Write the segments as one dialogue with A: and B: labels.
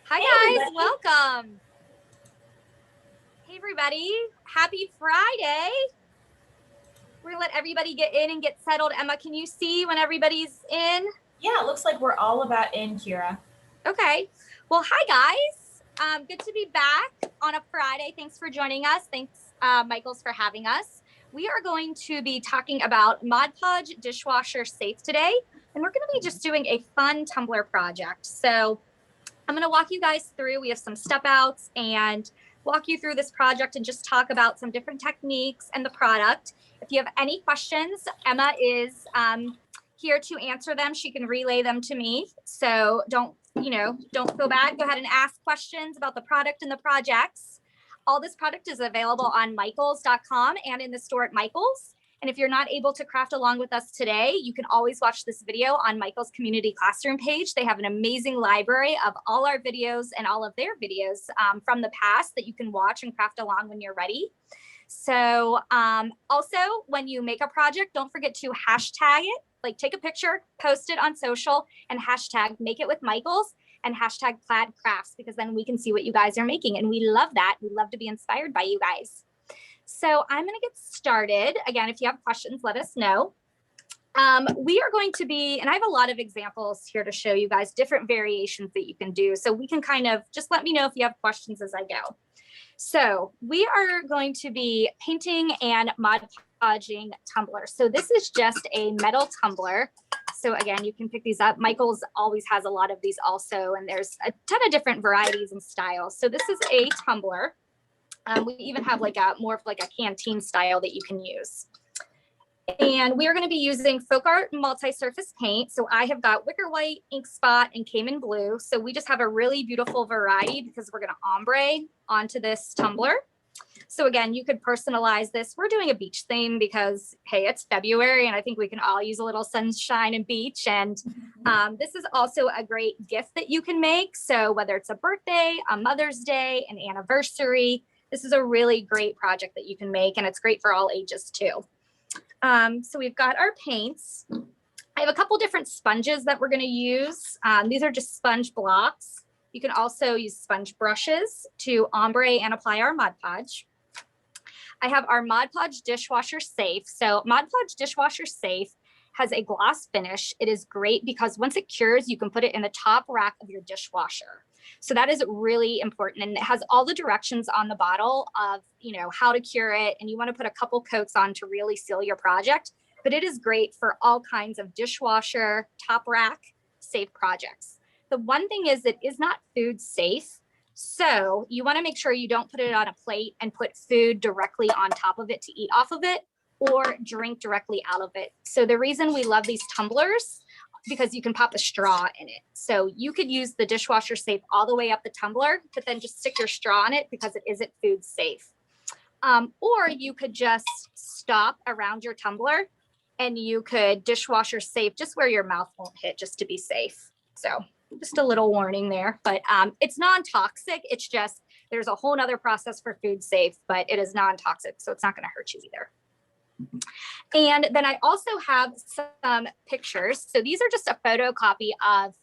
A: Hi guys, welcome. Hey everybody, happy Friday. We're gonna let everybody get in and get settled. Emma, can you see when everybody's in?
B: Yeah, it looks like we're all about in, Kira.
A: Okay, well, hi guys. Good to be back on a Friday. Thanks for joining us. Thanks, Michaels, for having us. We are going to be talking about Mod Podge Dishwasher Safe today, and we're gonna be just doing a fun Tumbler project. So I'm going to walk you guys through. We have some step outs and walk you through this project and just talk about some different techniques and the product. If you have any questions, Emma is here to answer them. She can relay them to me. So don't feel bad. Go ahead and ask questions about the product and the projects. All this product is available on michaels.com and in the store at Michaels. And if you're not able to craft along with us today, you can always watch this video on Michael's Community Classroom page. They have an amazing library of all our videos and all of their videos from the past that you can watch and craft along when you're ready. So also, when you make a project, don't forget to hashtag it, like take a picture, post it on social, and hashtag make it with Michaels and hashtag plaid crafts, because then we can see what you guys are making. And we love that. We love to be inspired by you guys. So I'm going to get started. Again, if you have questions, let us know. We are going to be, and I have a lot of examples here to show you guys different variations that you can do. So we can kind of just let me know if you have questions as I go. So we are going to be painting and Mod Podging tumblers. So this is just a metal tumbler. So again, you can pick these up. Michael's always has a lot of these also, and there's a ton of different varieties and styles. So this is a tumbler. We even have like a more of like a canteen style that you can use. And we are going to be using Folkart multi-surface paint. So I have got Wicker white, ink spot, and Cayman blue. So we just have a really beautiful variety because we're going to ombre onto this tumbler. So again, you could personalize this. We're doing a beach theme because, hey, it's February and I think we can all use a little sunshine and beach. And this is also a great gift that you can make. So whether it's a birthday, a Mother's Day, an anniversary, this is a really great project that you can make, and it's great for all ages too. So we've got our paints. I have a couple different sponges that we're going to use. These are just sponge blocks. You can also use sponge brushes to ombre and apply our Mod Podge. I have our Mod Podge Dishwasher Safe. So Mod Podge Dishwasher Safe has a gloss finish. It is great because once it cures, you can put it in the top rack of your dishwasher. So that is really important. And it has all the directions on the bottle of, how to cure it. And you want to put a couple coats on to really seal your project. But it is great for all kinds of dishwasher, top rack, safe projects. The one thing is it is not food safe. So you want to make sure you don't put it on a plate and put food directly on top of it to eat off of it or drink directly out of it. So the reason we love these tumblers, because you can pop a straw in it. So you could use the dishwasher safe all the way up the tumbler, but then just stick your straw in it because it isn't food safe. Or you could just stop around your tumbler and you could dishwasher safe just where your mouth won't hit, just to be safe. So just a little warning there, but it's non-toxic. It's just, there's a whole nother process for food safe, but it is non-toxic. So it's not going to hurt you either. And then I also have some pictures. So these are just a photocopy of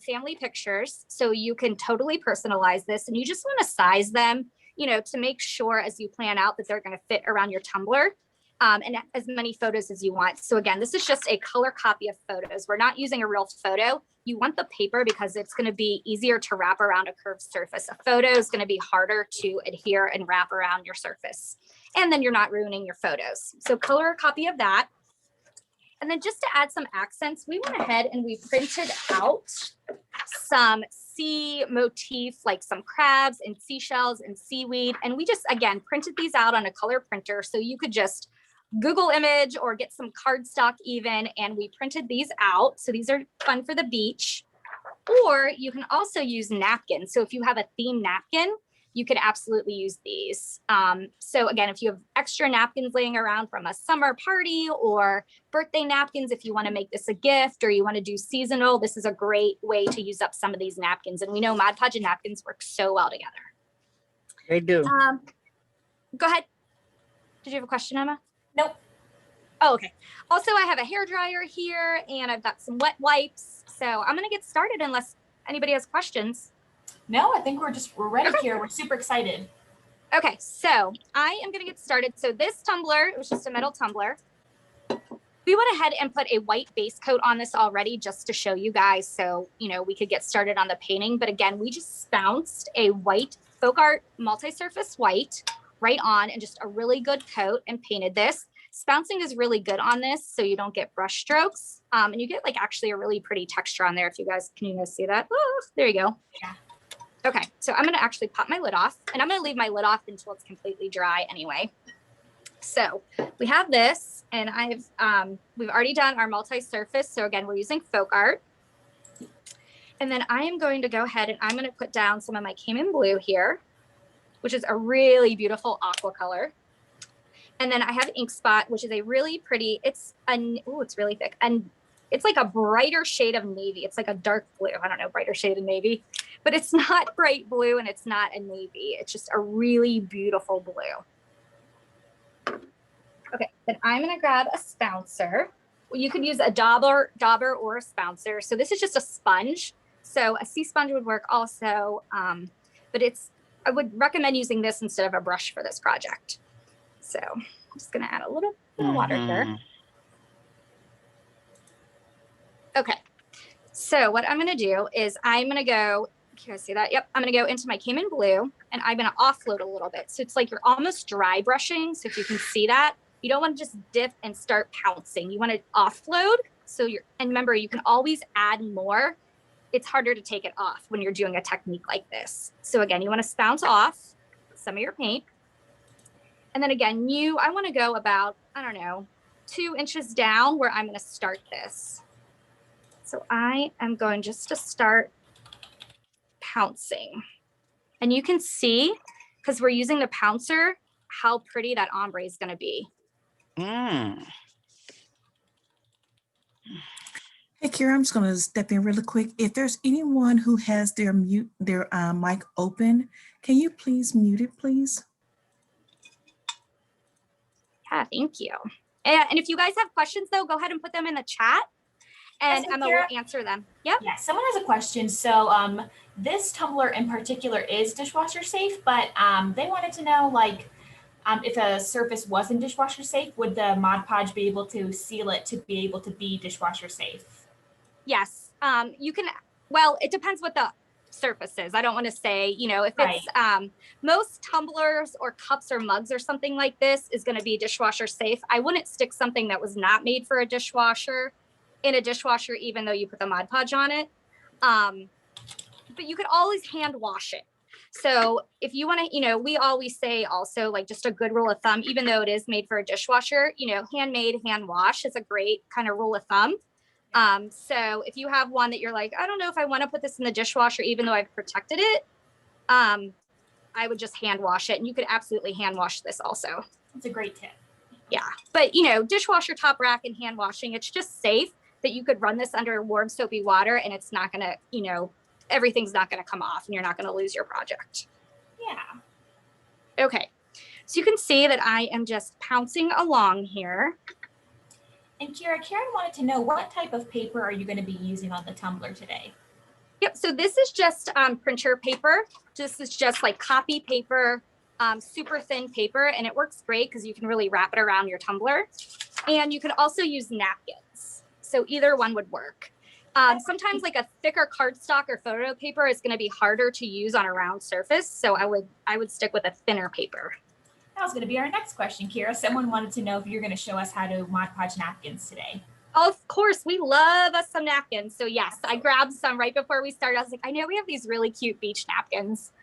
A: family pictures. So you can totally personalize this, and you just want to size them, to make sure as you plan out that they're going to fit around your tumbler, and as many photos as you want. So again, this is just a color copy of photos. We're not using a real photo. You want the paper because it's going to be easier to wrap around a curved surface. A photo is going to be harder to adhere and wrap around your surface. And then you're not ruining your photos. So color a copy of that. And then just to add some accents, we went ahead and we printed out some sea motif, like some crabs and seashells and seaweed. And we just, again, printed these out on a color printer. So you could just Google image or get some cardstock even, and we printed these out. So these are fun for the beach. Or you can also use napkins. So if you have a theme napkin, you could absolutely use these. So again, if you have extra napkins laying around from a summer party or birthday napkins, if you want to make this a gift or you want to do seasonal, this is a great way to use up some of these napkins. And we know Mod Podge and napkins work so well together.
C: They do.
A: Go ahead. Did you have a question, Emma?
B: Nope.
A: Oh, okay. Also, I have a hair dryer here and I've got some wet wipes. So I'm going to get started unless anybody has questions.
B: No, I think we're ready,
A: Okay.
B: Kira. We're super excited.
A: Okay, so I am gonna get started. So this tumbler, it was just a metal tumbler. We went ahead and put a white base coat on this already just to show you guys so, we could get started on the painting. But again, we just bounced a white Folkart multi-surface white right on and just a really good coat and painted this. Spouncing is really good on this so you don't get brush strokes. And you get like actually a really pretty texture on there. If you guys, can you guys see that? Oh, there you go.
B: Yeah.
A: Okay, so I'm gonna actually pop my lid off and I'm gonna leave my lid off until it's completely dry anyway. So we have this and we've already done our multi-surface. So again, we're using Folkart. And then I am going to go ahead and I'm going to put down some of my Cayman blue here, which is a really beautiful aqua color. And then I have ink spot, which is a really pretty, it's really thick. And it's like a brighter shade of navy. It's like a dark blue. I don't know, brighter shade of navy, but it's not bright blue and it's not a navy. It's just a really beautiful blue. Okay, then I'm gonna grab a spouncer. You could use a dauber or a spouncer. So this is just a sponge. So a sea sponge would work also, but I would recommend using this instead of a brush for this project. So I'm just gonna add a little bit of water here. Okay, so what I'm gonna do is I'm gonna go, can you guys see that? Yep, I'm gonna go into my Cayman blue and I'm gonna offload a little bit. So it's like you're almost dry brushing. So if you can see that, you don't want to just dip and start pouncing. You want to offload. And remember, you can always add more. It's harder to take it off when you're doing a technique like this. So again, you want to spounce off some of your paint. And then again, I want to go about, 2 inches down where I'm going to start this. So I am going just to start pouncing. And you can see, because we're using the pouncer, how pretty that ombre is going to be.
D: Hey, Kira, I'm just going to step in really quick. If there's anyone who has their mic open, can you please mute it, please?
A: Yeah, thank you. And if you guys have questions, though, go ahead and put them in the chat, and Emma will answer them. Yep.
B: Yeah, someone has a question. So this tumbler in particular is dishwasher safe, but they wanted to know, if a surface wasn't dishwasher safe, would the Mod Podge be able to seal it to be able to be dishwasher safe?
A: Yes, you can. Well, it depends what the surface is. I don't want to say, if it's most tumblers or cups or mugs or something like this is going to be dishwasher safe. I wouldn't stick something that was not made for a dishwasher in a dishwasher, even though you put the Mod Podge on it. But you could always hand wash it. So if you want to, we always say also, like, just a good rule of thumb, even though it is made for a dishwasher, handmade, hand wash is a great kind of rule of thumb. So if you have one that you're like, I don't know if I want to put this in the dishwasher, even though I've protected it, I would just hand wash it. And you could absolutely hand wash this also.
B: That's a great tip.
A: Yeah. But, dishwasher top rack and hand washing, it's just safe that you could run this under warm soapy water and it's not going to, everything's not going to come off and you're not going to lose your project.
B: Yeah.
A: Okay. So you can see that I am just pouncing along here.
B: And Kira, Karen wanted to know, what type of paper are you going to be using on the tumbler today?
A: Yep. So this is just printer paper. This is just like copy paper, super thin paper, and it works great because you can really wrap it around your tumbler. And you can also use napkins. So either one would work. Sometimes like a thicker cardstock or photo paper is going to be harder to use on a round surface. So I would stick with a thinner paper.
B: That was going to be our next question, Kira. Someone wanted to know if you're going to show us how to Mod Podge napkins today.
A: Of course, we love us some napkins. So yes, I grabbed some right before we started. I was like, I know we have these really cute beach napkins.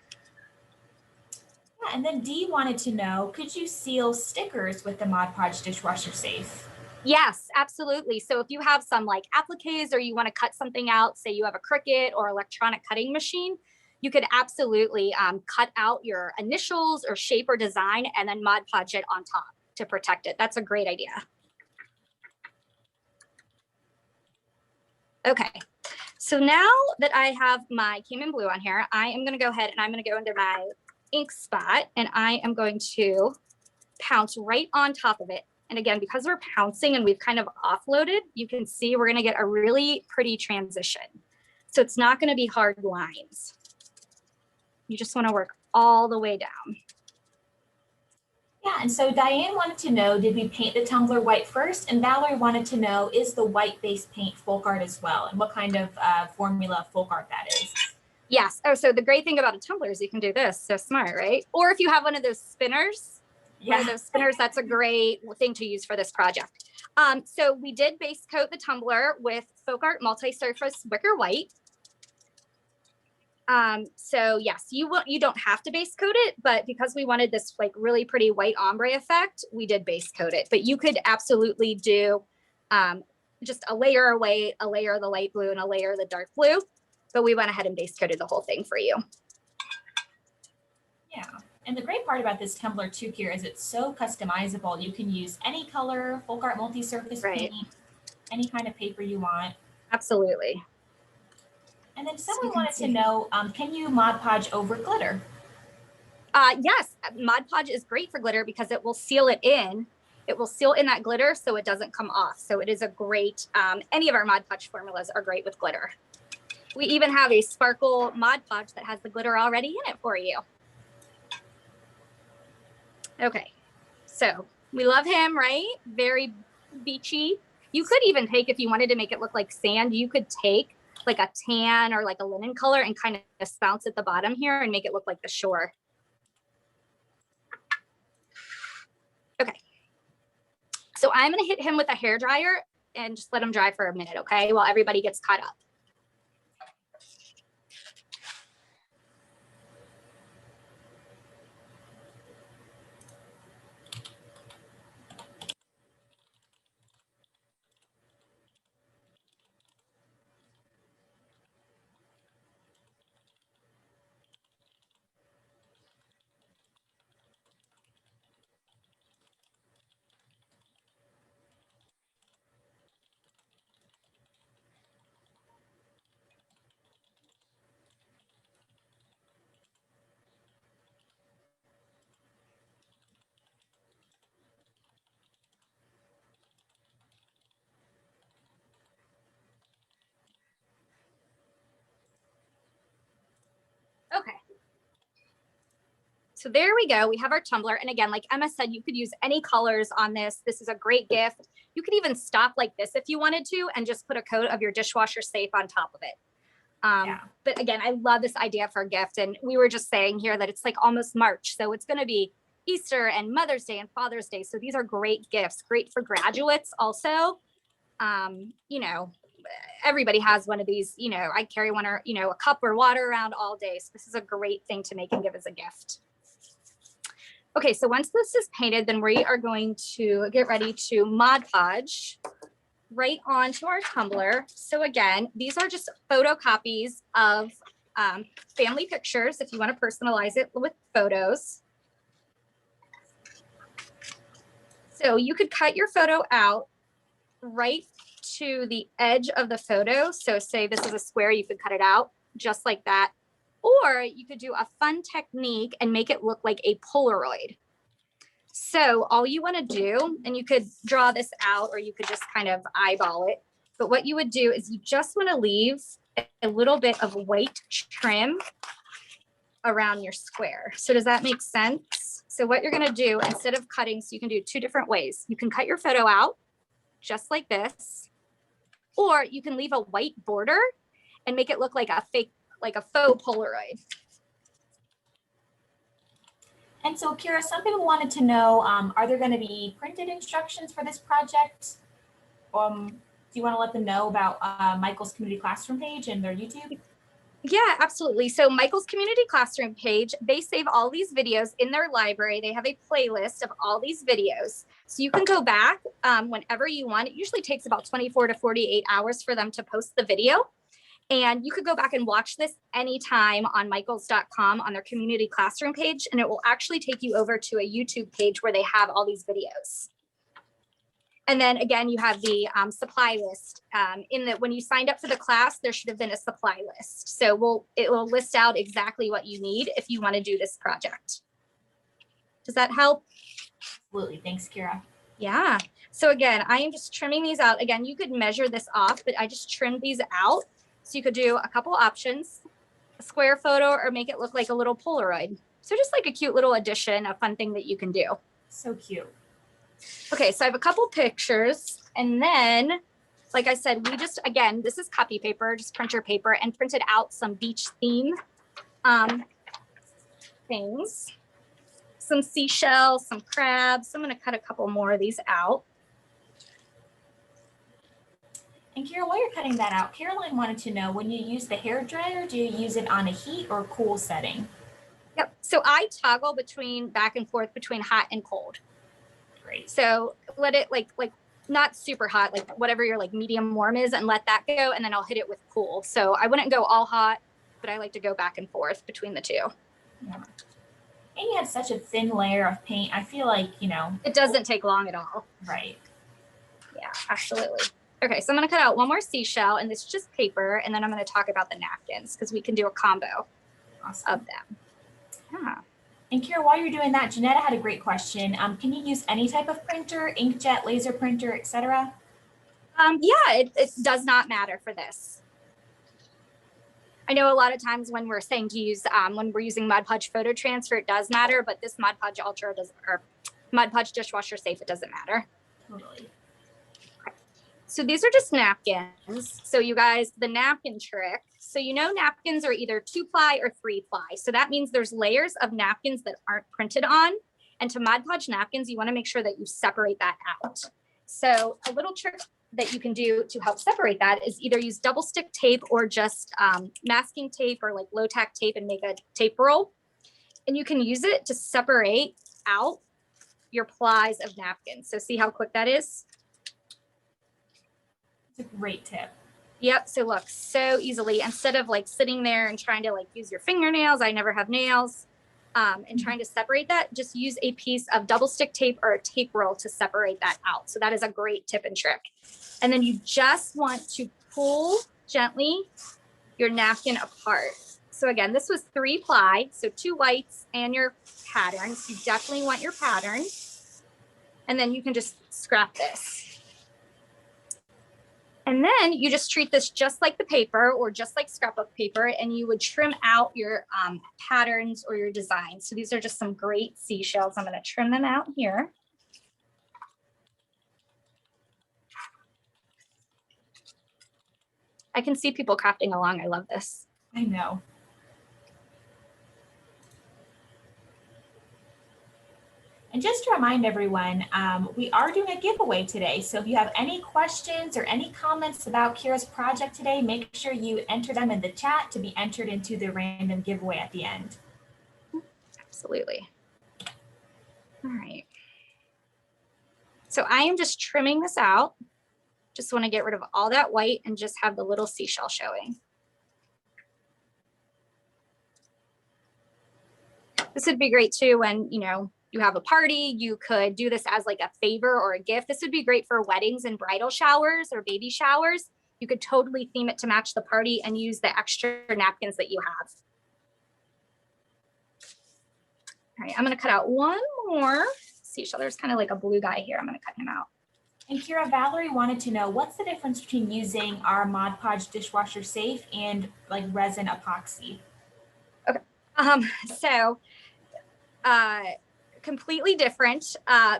B: Yeah, and then Dee wanted to know, could you seal stickers with the Mod Podge dishwasher safe?
A: Yes, absolutely. So if you have some like appliques or you want to cut something out, say you have a Cricut or electronic cutting machine, you could absolutely cut out your initials or shape or design and then Mod Podge it on top to protect it. That's a great idea. Okay, so now that I have my Cayman blue on here, I am going to go ahead and I'm going to go into my ink spot and I am going to pounce right on top of it. And again, because we're pouncing and we've kind of offloaded, you can see we're going to get a really pretty transition. So it's not going to be hard lines. You just want to work all the way down.
B: Yeah, and so Diane wanted to know, did we paint the tumbler white first? And Valerie wanted to know, is the white-based paint Folkart as well? And what kind of formula Folkart that is?
A: Yes. Oh, so the great thing about a tumbler is you can do this. So smart, right? Or if you have one of those spinners, one of those spinners, that's a great thing to use for this project. So we did base coat the tumbler with Folkart multi-surface wicker white. So yes, you don't have to base coat it, but because we wanted this like really pretty white ombre effect, we did base coat it. But you could absolutely do just a layer away, a layer of the light blue and a layer of the dark blue. But we went ahead and base coated the whole thing for you.
B: Yeah. And the great part about this tumbler too, Kira, is it's so customizable. You can use any color, Folkart multi-surface paint, any kind of paper you want.
A: Absolutely.
B: And then someone wanted to know, can you Mod Podge over glitter?
A: Yes, Mod Podge is great for glitter because it will seal it in. It will seal in that glitter so it doesn't come off. So it is a great, any of our Mod Podge formulas are great with glitter. We even have a sparkle Mod Podge that has the glitter already in it for you. Okay, so we love him, right? Very beachy. You could even take, if you wanted to make it look like sand, you could take like a tan or like a linen color and kind of bounce at the bottom here and make it look like the shore. Okay, so I'm gonna hit him with a hair dryer and just let him dry for a minute, okay? While everybody gets caught up. Okay. So there we go. We have our tumbler. And again, like Emma said, you could use any colors on this. This is a great gift. You could even stop like this if you wanted to and just put a coat of your dishwasher safe on top of it. But again, I love this idea for a gift. And we were just saying here that it's like almost March. So it's going to be Easter and Mother's Day and Father's Day. So these are great gifts, great for graduates also. You know, everybody has one of these, you know, I carry one or, you know, a cup or water around all day. So this is a great thing to make and give as a gift. Okay, so once this is painted, then we are going to get ready to Mod Podge right onto our tumbler. So again, these are just photocopies of family pictures if you want to personalize it with photos. So you could cut your photo out right to the edge of the photo. So say this is a square, you could cut it out just like that. Or you could do a fun technique and make it look like a Polaroid. So all you want to do, and you could draw this out or you could just kind of eyeball it. But what you would do is you just want to leave a little bit of white trim around your square. So does that make sense? So what you're going to do instead of cutting, so you can do two different ways. You can cut your photo out just like this, or you can leave a white border and make it look like a fake, like a faux Polaroid.
B: And so, Kira, some people wanted to know, are there going to be printed instructions for this project? Do you want to let them know about Michael's Community Classroom page and their YouTube?
A: Yeah, absolutely. So Michael's Community Classroom page, they save all these videos in their library. They have a playlist of all these videos. So you can go back whenever you want. It usually takes about 24 to 48 hours for them to post the video. And you could go back and watch this anytime on michaels.com on their community classroom page. And it will actually take you over to a YouTube page where they have all these videos. And then again, you have the supply list. When you signed up for the class, there should have been a supply list. So it will list out exactly what you need if you want to do this project. Does that help?
B: Absolutely. Thanks, Kira.
A: Yeah. So again, I am just trimming these out. Again, you could measure this off, but I just trimmed these out. So you could do a couple options, a square photo or make it look like a little Polaroid. So just like a cute little addition, a fun thing that you can do.
B: So cute.
A: Okay, so I have a couple pictures, and then, like I said, we just, again, this is copy paper, just printer paper, and printed out some beach theme things. Some seashells, some crabs. So I'm gonna cut a couple more of these out.
B: And Kira, while you're cutting that out, Caroline wanted to know, when you use the hair dryer, do you use it on a heat or cool setting?
A: Yep, so I toggle between back and forth between hot and cold.
B: Great.
A: So let it like not super hot, like whatever your like medium warm is, and let that go, and then I'll hit it with cool. So I wouldn't go all hot, but I like to go back and forth between the two.
B: Yeah. And you have such a thin layer of paint. I feel like, you know.
A: It doesn't take long at all.
B: Right.
A: Yeah, absolutely. Okay, so I'm gonna cut out one more seashell, and this is just paper, and then I'm gonna talk about the napkins because we can do a combo
B: Awesome.
A: of them. Yeah.
B: And Kira, while you're doing that, Janetta had a great question. Can you use any type of printer, inkjet, laser printer, etc.?
A: Yeah, it does not matter for this. I know a lot of times when we're saying to use, when we're using Mod Podge Photo Transfer, it does matter, but this Mod Podge Ultra does, or Mod Podge Dishwasher Safe, it doesn't matter.
B: Totally.
A: So these are just napkins. So you guys, the napkin trick. So you know napkins are either 2-ply or 3-ply. So that means there's layers of napkins that aren't printed on. And to Mod Podge napkins, you want to make sure that you separate that out. So a little trick that you can do to help separate that is either use double stick tape or just masking tape or like low tack tape and make a tape roll. And you can use it to separate out your plies of napkins. So see how quick that is?
B: It's a great tip.
A: Yep, so look, so easily, instead of like sitting there and trying to like use your fingernails, I never have nails, and trying to separate that, just use a piece of double stick tape or a tape roll to separate that out. So that is a great tip and trick. And then you just want to pull gently your napkin apart. So again, this was 3-ply, so 2 whites and your pattern. So you definitely want your pattern. And then you can just scrap this. And then you just treat this just like the paper or just like scrapbook paper, and you would trim out your patterns or your designs. So these are just some great seashells. I'm going to trim them out here. I can see people crafting along. I love this.
B: I know. And just to remind everyone, we are doing a giveaway today. So if you have any questions or any comments about Kira's project today, make sure you enter them in the chat to be entered into the random giveaway at the end.
A: Absolutely. All right. So I am just trimming this out. Just want to get rid of all that white and just have the little seashell showing. This would be great too when, you know, you have a party. You could do this as like a favor or a gift. This would be great for weddings and bridal showers or baby showers. You could totally theme it to match the party and use the extra napkins that you have. All right, I'm going to cut out one more seashell. There's kind of like a blue guy here. I'm going to cut him out.
B: And Kira, Valerie wanted to know, what's the difference between using our Mod Podge Dishwasher Safe and like resin epoxy?
A: Okay. Completely different.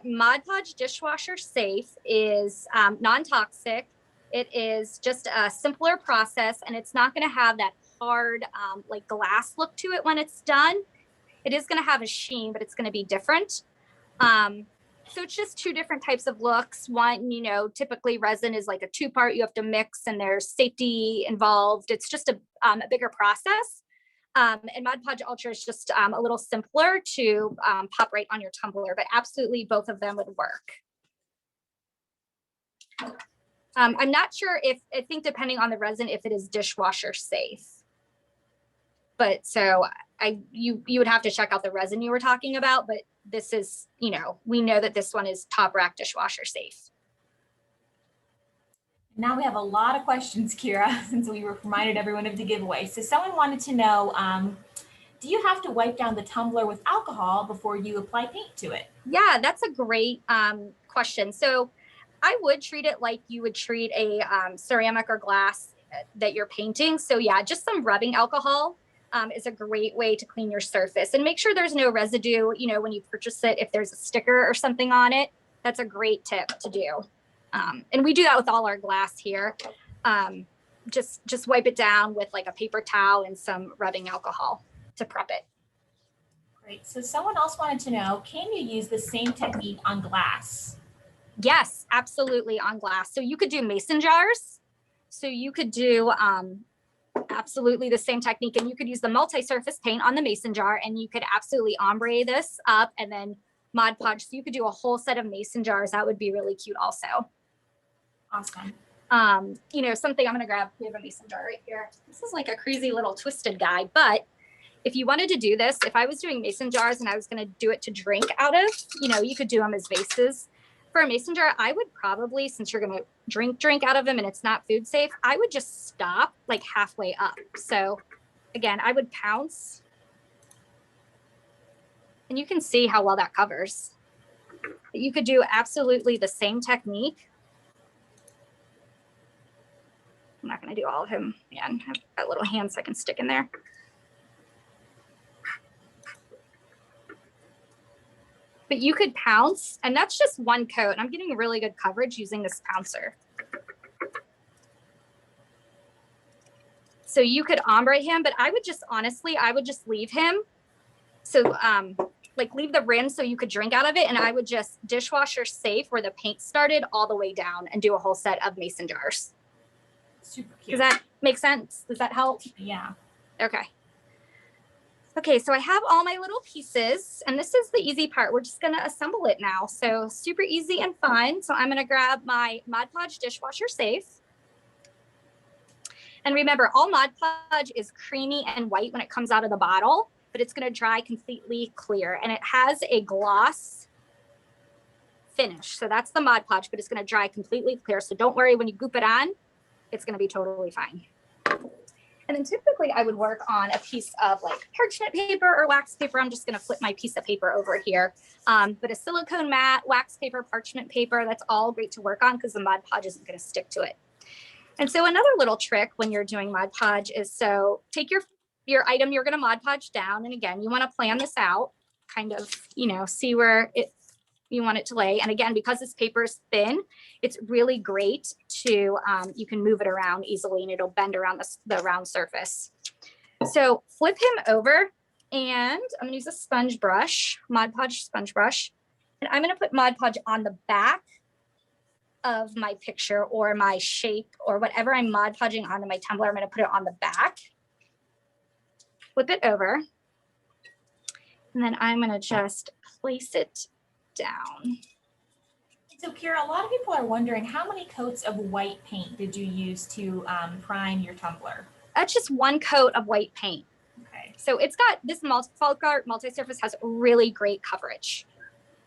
A: Mod Podge Dishwasher Safe is non-toxic. It is just a simpler process, and it's not going to have that hard like glass look to it when it's done. It is going to have a sheen, but it's going to be different. So it's just 2 different types of looks. One, you know, typically resin is like a 2-part. You have to mix, and there's safety involved. It's just a bigger process. And Mod Podge Ultra is just a little simpler to pop right on your tumbler, but absolutely both of them would work. I'm not sure I think depending on the resin, if it is dishwasher safe. But so you would have to check out the resin you were talking about, but this is, you know, we know that this one is top rack dishwasher safe.
B: Now we have a lot of questions, Kira, since we reminded everyone of the giveaway. So someone wanted to know, do you have to wipe down the tumbler with alcohol before you apply paint to it?
A: Yeah, that's a great question. So I would treat it like you would treat a ceramic or glass that you're painting. So yeah, just some rubbing alcohol is a great way to clean your surface, and make sure there's no residue, you know, when you purchase it. If there's a sticker or something on it, that's a great tip to do. And we do that with all our glass here. Just wipe it down with like a paper towel and some rubbing alcohol to prep it.
B: Great. So someone else wanted to know, can you use the same technique on glass?
A: Yes, absolutely, on glass. So you could do mason jars. So you could do absolutely the same technique, and you could use the multi-surface paint on the mason jar, and you could absolutely ombre this up and then Mod Podge. So you could do a whole set of mason jars. That would be really cute also.
B: Awesome.
A: You know, something I'm going to grab, we have a mason jar right here. This is like a crazy little twisted guy, but if you wanted to do this, if I was doing mason jars and I was going to do it to drink out of, you know, you could do them as vases. For a mason jar, I would probably, since you're going to drink out of them and it's not food safe, I would just stop like halfway up. So again, I would pounce, and you can see how well that covers. You could do absolutely the same technique. I'm not going to do all of him. Man, I have got little hands I can stick in there. But you could pounce, and that's just one coat. I'm getting really good coverage using this pouncer. So you could ombre him, but I would just, honestly, I would just leave him. So like leave the rim so you could drink out of it. And I would just dishwasher safe where the paint started all the way down and do a whole set of mason jars.
B: Super cute.
A: Does that make sense? Does that help?
B: Yeah.
A: Okay. Okay, so I have all my little pieces, and this is the easy part. We're just gonna assemble it now. So super easy and fun. So I'm gonna grab my Mod Podge dishwasher safe. And remember, all Mod Podge is creamy and white when it comes out of the bottle, but it's gonna dry completely clear. And it has a gloss finish. So that's the Mod Podge, but it's gonna dry completely clear. So don't worry, when you goop it on, it's gonna be totally fine. And then typically I would work on a piece of like parchment paper or wax paper. I'm just going to flip my piece of paper over here. But a silicone mat, wax paper, parchment paper, that's all great to work on because the Mod Podge isn't going to stick to it. And so another little trick when you're doing Mod Podge is, so take your item you're going to Mod Podge down. And again, you want to plan this out, kind of, you know, see where you want it to lay. And again, because this paper is thin, it's really great to, you can move it around easily and it'll bend around the round surface. So flip him over, and I'm gonna use a sponge brush, Mod Podge sponge brush. And I'm gonna put Mod Podge on the back of my picture or my shape or whatever I'm Mod Podging onto my tumbler. I'm gonna put it on the back, flip it over. And then I'm gonna just place it down.
B: So Kira, a lot of people are wondering, how many coats of white paint did you use to prime your tumbler?
A: That's just one coat of white paint.
B: Okay.
A: So it's got this Folkart multi-surface has really great coverage.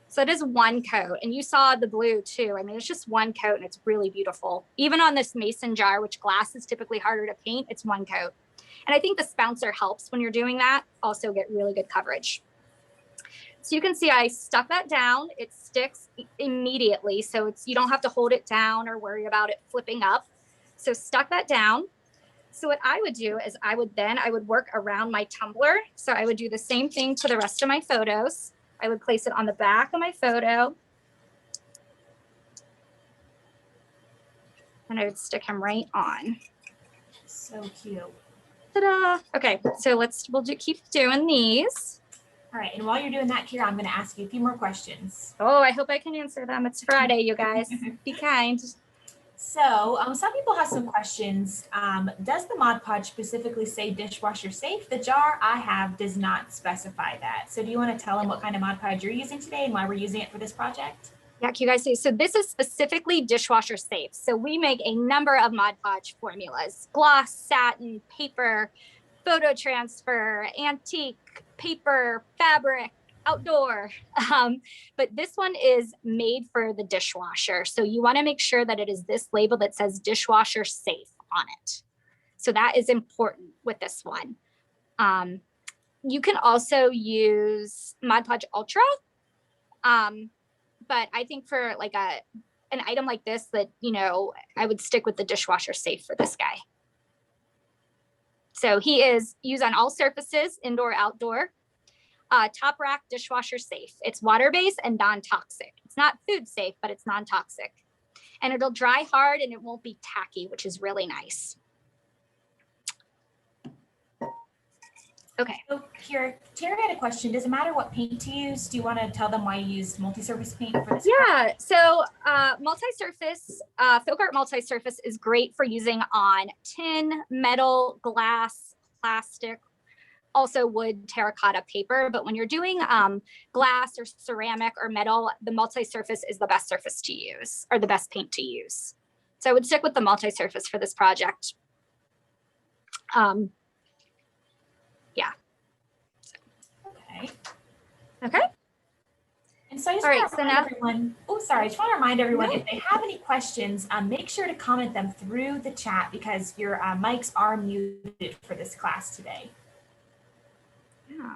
A: So it is one coat, and you saw the blue too. I mean, it's just one coat and it's really beautiful. Even on this mason jar, which glass is typically harder to paint, it's one coat. And I think the spouncer helps when you're doing that, also get really good coverage. So you can see I stuck that down. It sticks immediately. So you don't have to hold it down or worry about it flipping up. So stuck that down. So what I would do is I would work around my tumbler. So I would do the same thing to the rest of my photos. I would place it on the back of my photo. And I would stick him right on.
B: So cute.
A: Ta-da! Okay, so we'll keep doing these.
B: All right, and while you're doing that, Kira, I'm going to ask you a few more questions.
A: Oh, I hope I can answer them. It's Friday, you guys. Be kind.
B: So some people have some questions. Does the Mod Podge specifically say dishwasher safe? The jar I have does not specify that. So do you want to tell them what kind of Mod Podge you're using today and why we're using it for this project?
A: Yeah, can you guys see? So this is specifically dishwasher safe. So we make a number of Mod Podge formulas: gloss, satin, paper, photo transfer, antique, paper, fabric, outdoor. But this one is made for the dishwasher. So you want to make sure that it is this label that says dishwasher safe on it. So that is important with this one. You can also use Mod Podge Ultra. But I think for like an item like this that, you know, I would stick with the dishwasher safe for this guy. So he is used on all surfaces, indoor, outdoor. Top rack dishwasher safe. It's water-based and non-toxic. It's not food safe, but it's non-toxic. And it'll dry hard and it won't be tacky, which is really nice. Okay.
B: So here, Terry had a question. Does it matter what paint to use? Do you want to tell them why you used multi-surface paint for this?
A: Yeah, so multi-surface, Folkart multi-surface is great for using on tin, metal, glass, plastic, also wood, terracotta, paper. But when you're doing glass or ceramic or metal, the multi-surface is the best surface to use, or the best paint to use. So I would stick with the multi-surface for this project. Yeah.
B: Okay.
A: Okay.
B: And so I just
A: All right,
B: want to
A: so
B: remind
A: now-
B: everyone, oh, sorry, I just want to remind everyone,
A: No.
B: if they have any questions, make sure to comment them through the chat because your mics are muted for this class today.
A: Yeah.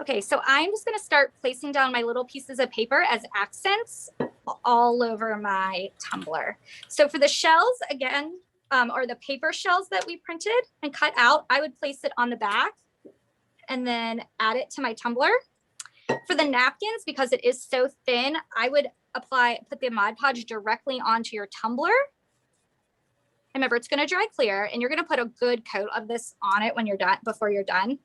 A: Okay, so I'm just gonna start placing down my little pieces of paper as accents all over my tumbler. So for the shells, again, or the paper shells that we printed and cut out, I would place it on the back and then add it to my tumbler. For the napkins, because it is so thin, I would put the Mod Podge directly onto your tumbler. Remember, it's gonna dry clear and you're gonna put a good coat of this on it when you're done, before you're done.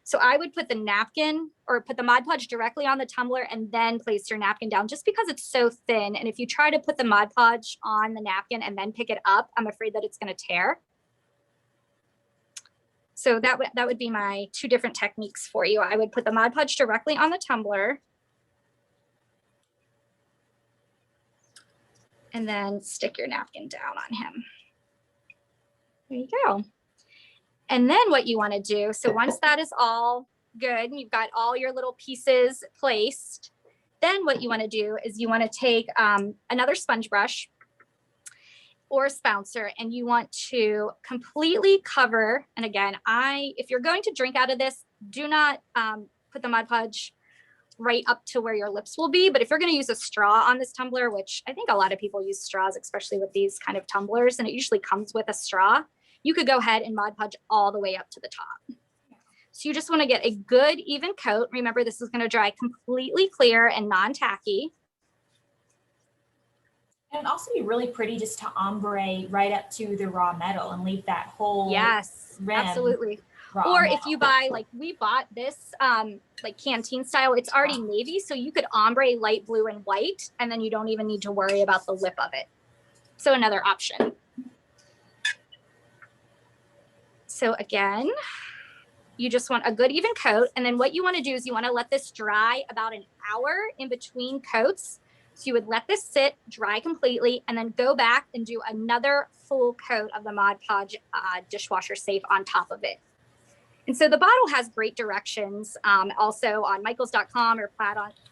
A: So I would put the napkin or put the Mod Podge directly on the tumbler and then place your napkin down just because it's so thin. And if you try to put the Mod Podge on the napkin and then pick it up, I'm afraid that it's going to tear. So that would be my two different techniques for you. I would put the Mod Podge directly on the tumbler and then stick your napkin down on him. There you go. And then what you want to do, so once that is all good, and you've got all your little pieces placed, then what you want to do is you want to take another sponge brush or a spouncer, and you want to completely cover. And again, if you're going to drink out of this, do not put the Mod Podge right up to where your lips will be. But if you're going to use a straw on this tumbler, which I think a lot of people use straws, especially with these kind of tumblers, and it usually comes with a straw, you could go ahead and Mod Podge all the way up to the top. So you just want to get a good even coat. Remember, this is going to dry completely clear and non-tacky.
B: And it'd also be really pretty just to ombre right up to the raw metal and leave that whole
A: Yes,
B: rim
A: absolutely.
B: raw
A: Or
B: metal.
A: if you buy, like we bought this like canteen style, it's already navy, so you could ombre light blue and white, and then you don't even need to worry about the lip of it. So another option. So again, you just want a good even coat. And then what you want to do is you want to let this dry about an hour in between coats. So you would let this sit, dry completely, and then go back and do another full coat of the Mod Podge dishwasher safe on top of it. And so the bottle has great directions. Also on michaels.com or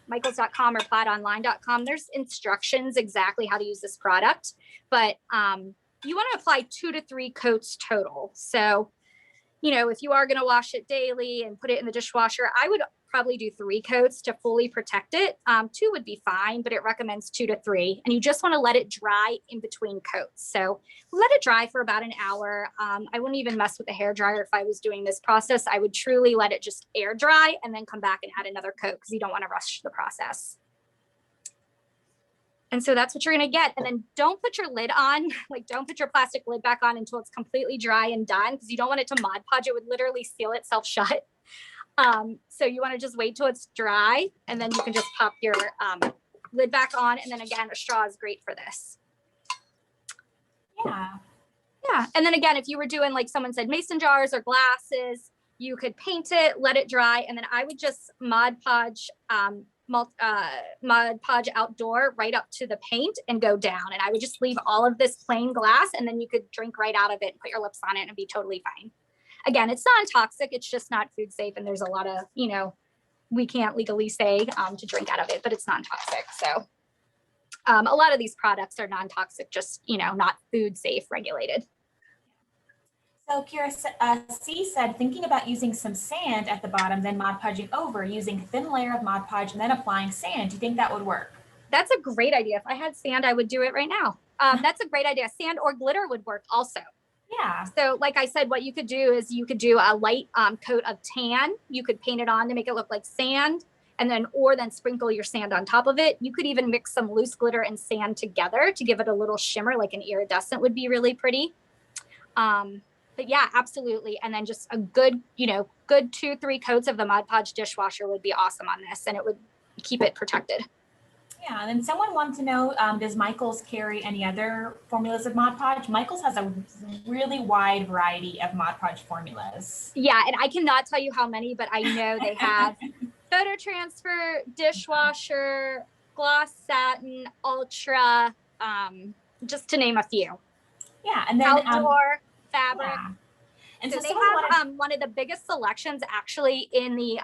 A: michaels.com or plaidonline.com, there's instructions exactly how to use this product. But you want to apply 2 to 3 coats total. So, you know, if you are going to wash it daily and put it in the dishwasher, I would probably do 3 coats to fully protect it. 2 would be fine, but it recommends 2 to 3. And you just want to let it dry in between coats. So let it dry for about an hour. I wouldn't even mess with the hair dryer if I was doing this process. I would truly let it just air dry and then come back and add another coat because you don't want to rush the process. And so that's what you're going to get. And then don't put your lid on, like don't put your plastic lid back on until it's completely dry and done because you don't want it to Mod Podge. It would literally seal itself shut. So you want to just wait till it's dry and then you can just pop your lid back on. And then again, a straw is great for this.
B: Yeah.
A: Yeah. And then again, if you were doing, like someone said, mason jars or glasses, you could paint it, let it dry. And then I would just Mod Podge, Mod Podge outdoor right up to the paint and go down. And I would just leave all of this plain glass and then you could drink right out of it and put your lips on it and be totally fine. Again, it's non-toxic. It's just not food safe. And there's a lot of, you know, we can't legally say to drink out of it, but it's non-toxic. So a lot of these products are non-toxic, just, you know, not food safe regulated.
B: So Kira C said, thinking about using some sand at the bottom, then Mod Podging over, using a thin layer of Mod Podge and then applying sand. Do you think that would work?
A: That's a great idea. If I had sand, I would do it right now. That's a great idea. Sand or glitter would work also.
B: Yeah.
A: So like I said, what you could do is you could do a light coat of tan. You could paint it on to make it look like sand, and then sprinkle your sand on top of it. You could even mix some loose glitter and sand together to give it a little shimmer, like an iridescent would be really pretty. But yeah, absolutely. And then just a good, good 2-3 coats of the Mod Podge dishwasher would be awesome on this, and it would keep it protected.
B: Yeah, and then someone wanted to know, does Michaels carry any other formulas of Mod Podge? Michaels has a really wide variety of Mod Podge formulas.
A: Yeah, and I cannot tell you how many, but I know they have photo transfer, dishwasher, gloss satin, ultra, just to name a few.
B: Yeah, and then
A: outdoor fabric.
B: Yeah. And
A: so
B: so
A: they have one of the biggest selections actually in the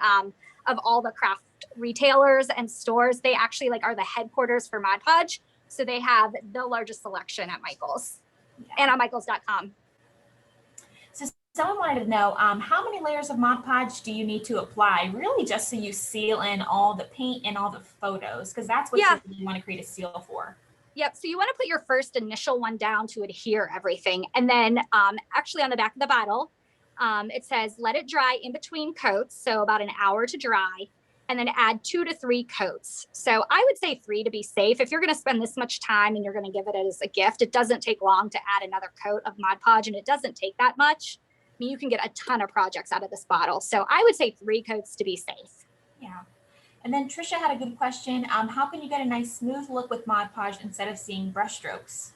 A: of all the craft retailers and stores. They actually are the headquarters for Mod Podge. So they have the largest selection at Michaels and on michaels.com.
B: So someone wanted to know, how many layers of Mod Podge do you need to apply? Really just so you seal in all the paint and all the photos, because that's what you really want to create a seal for.
A: Yep. So you want to put your first initial one down to adhere everything. And then actually on the back of the bottle, it says, let it dry in between coats. So about an hour to dry, and then add 2 to 3 coats. So I would say 3 to be safe. If you're going to spend this much time and you're going to give it as a gift, it doesn't take long to add another coat of Mod Podge, and it doesn't take that much. I mean, you can get a ton of projects out of this bottle. So I would say 3 coats to be safe.
B: Yeah. And then Trisha had a good question. How can you get a nice smooth look with Mod Podge instead of seeing brush strokes?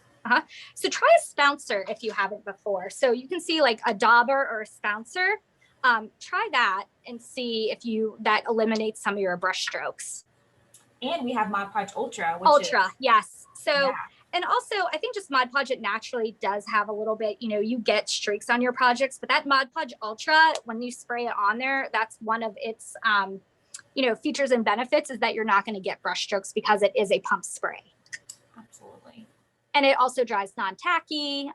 A: So try a spouncer if you haven't before. So you can see like a dauber or a spouncer. Try that and see if that eliminates some of your brush strokes.
B: And we have Mod Podge Ultra.
A: Yes. So, and also I think just Mod Podge, it naturally does have a little bit, you get streaks on your projects, but that Mod Podge Ultra, when you spray it on there, that's one of its, features and benefits is that you're not going to get brush strokes because it is a pump spray.
B: Absolutely.
A: And it also dries non-tacky,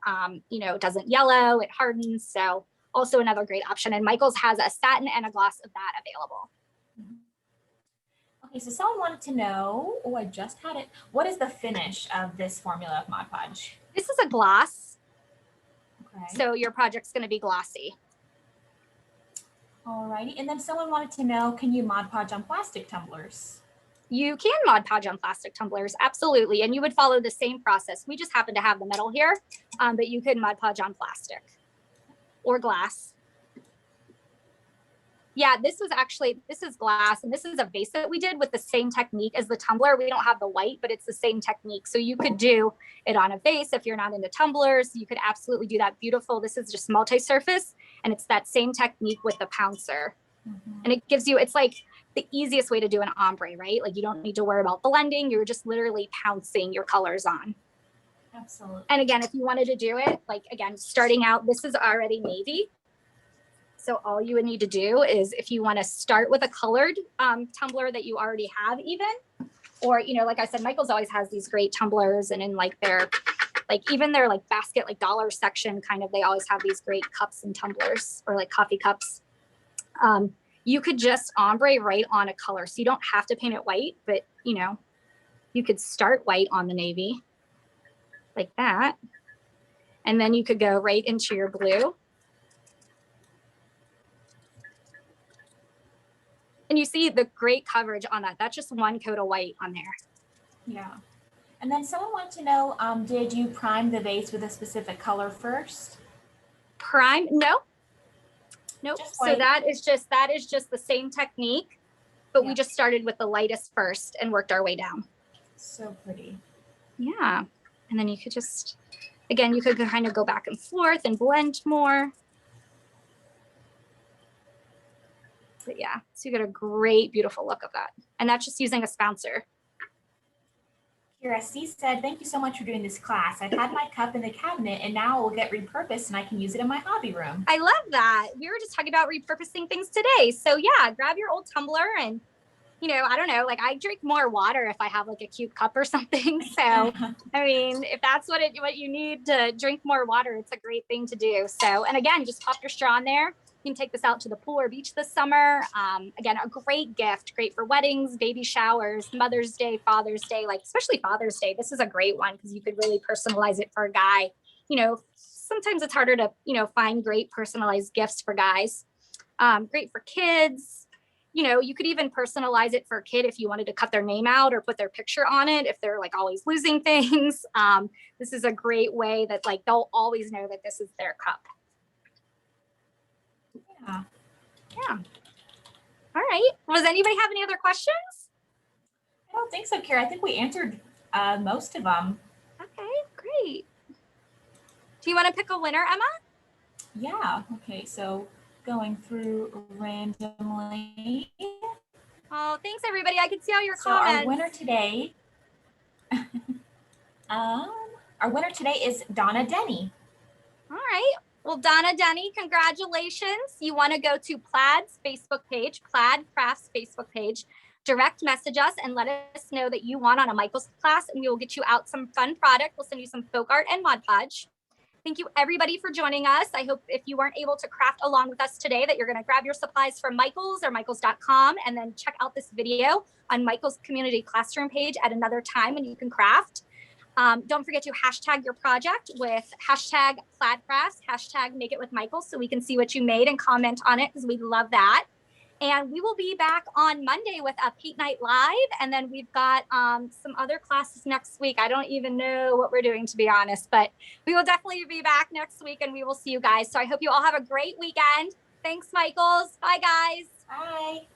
A: it doesn't yellow, it hardens. So also another great option. And Michaels has a satin and a gloss of that available.
B: Okay, so someone wanted to know, I just had it. What is the finish of this formula of Mod Podge?
A: This is a gloss.
B: Okay.
A: So your project's going to be glossy.
B: Alrighty, and then someone wanted to know, can you Mod Podge on plastic tumblers?
A: You can Mod Podge on plastic tumblers, absolutely. And you would follow the same process. We just happen to have the metal here, but you could Mod Podge on plastic or glass. Yeah, this is glass, and this is a vase that we did with the same technique as the tumbler. We don't have the white, but it's the same technique. So you could do it on a vase. If you're not into tumblers, you could absolutely do that. Beautiful. This is just multi-surface, and it's that same technique with the pouncer. And it gives you, it's like the easiest way to do an ombre, right? Like you don't need to worry about blending. You're just literally pouncing your colors on.
B: Absolutely.
A: And again, if you wanted to do it, starting out, this is already navy. So all you would need to do is if you want to start with a colored tumbler that you already have even, or, like I said, Michaels always has these great tumblers, and in their basket, dollar section they always have these great cups and tumblers or coffee cups. You could just ombre right on a color. So you don't have to paint it white, but you could start white on the navy like that. And then you could go right into your blue. And you see the great coverage on that. That's just one coat of white on there.
B: Yeah. And then someone wanted to know, did you prime the vase with a specific color first?
A: Prime? No. Nope. So that is just the same technique, but we just started with the lightest first and worked our way down.
B: So pretty.
A: Yeah. And then you could just, again, you could kind of go back and forth and blend more. But yeah, so you get a great, beautiful look of that. And that's just using a spouncer.
B: Kira C said, thank you so much for doing this class. I've had my cup in the cabinet and now it will get repurposed and I can use it in my hobby room.
A: I love that. We were just talking about repurposing things today. So yeah, grab your old tumbler and, I don't know, I drink more water if I have a cute cup or something. So, I mean, if that's what you need to drink more water, it's a great thing to do. So, and again, just pop your straw in there. You can take this out to the pool or beach this summer. Again, a great gift, great for weddings, baby showers, Mother's Day, Father's Day, especially Father's Day. This is a great one because you could really personalize it for a guy. sometimes it's harder to, find great personalized gifts for guys. Great for kids. You could even personalize it for a kid if you wanted to cut their name out or put their picture on it, if they're like always losing things. This is a great way that like they'll always know that this is their cup.
B: Yeah.
A: Yeah. All right. Does anybody have any other questions?
B: I don't think so, Kara. I think we answered most of them.
A: Okay, great. Do you want to pick a winner, Emma?
B: Yeah. Okay. So going through randomly.
A: Oh, thanks everybody. I can see all your
B: So
A: comments.
B: our winner today, is Donna Denny.
A: All right. Well, Donna Denny, congratulations. You want to go to Plaid's Facebook page, Plaid Crafts Facebook page, direct message us and let us know that you won on a Michael's class, and we will get you out some fun product. We'll send you some Folkart and Mod Podge. Thank you everybody for joining us. I hope if you weren't able to craft along with us today that you're going to grab your supplies from Michael's or michaels.com and then check out this video on Michael's community classroom page at another time when you can craft. Don't forget to hashtag your project with hashtag PlaidCrafts, hashtag make it with Michael, so we can see what you made and comment on it because we love that. And we will be back on Monday with a Paint Night Live. And then we've got some other classes next week. I don't even know what we're doing, to be honest, but we will definitely be back next week and we will see you guys. So I hope you all have a great weekend. Thanks, Michaels. Bye, guys.
B: Bye.